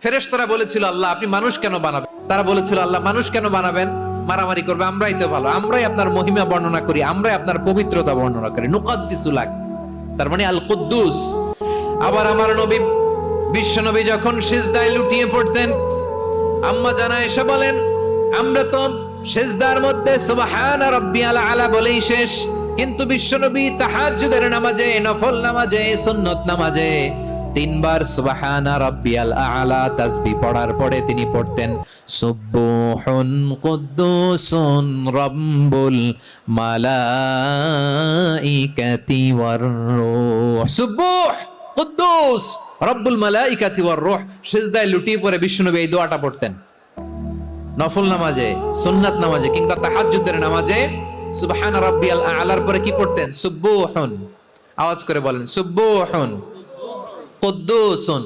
ফেরেশতারা বলেছিল আল্লাহ আপনি মানুষ কেন বানাবেন? তারা বলেছিল আল্লাহ মানুষ কেন বানাবেন? মারামারি করবে, আমরাই তো ভালো, আমরাই আপনার মহিমা বর্ণনা করি, আমরাই আপনার পবিত্রতা বর্ণনা করি, নুকাদ্দিসু লাক, তার মানে আল কুদ্দুস। আবার আমার নবী বিশ্ব নবী যখন সিজদায় লুটিয়ে পড়তেন, আম্মা জানা এসে বলেন আমরা তো সিজদার মধ্যে সুবহান রাব্বিয়াল আলা বলেই শেষ, কিন্তু বিশ্বনবী তাহাজ্জুদের নামাজে, নফল নামাজে, সুন্নত নামাজে তিনবার সুবহান রাব্বিয়াল আলা তাসবিহ পড়ার পরে তিনি পড়তেন সুবহুন কুদ্দুসুন রাব্বুল মালাইকাতি ওয়ার রূহ। সুবহ কুদ্দুস রব্বুল মালাইকাতি ওয়ার রূহ। সিজদায় লুটিয়ে পড়ে বিশ্বনবী এই দোয়াটা পড়তেন নফল নামাজে, সুন্নাত নামাজে কিংবা তাহাজ্জুদের নামাজে। সুবহান রাব্বিয়াল আলার পরে কি পড়তেন? সুবহুন। আওয়াজ করে বলেন সুবহুন কুদ্দুসুন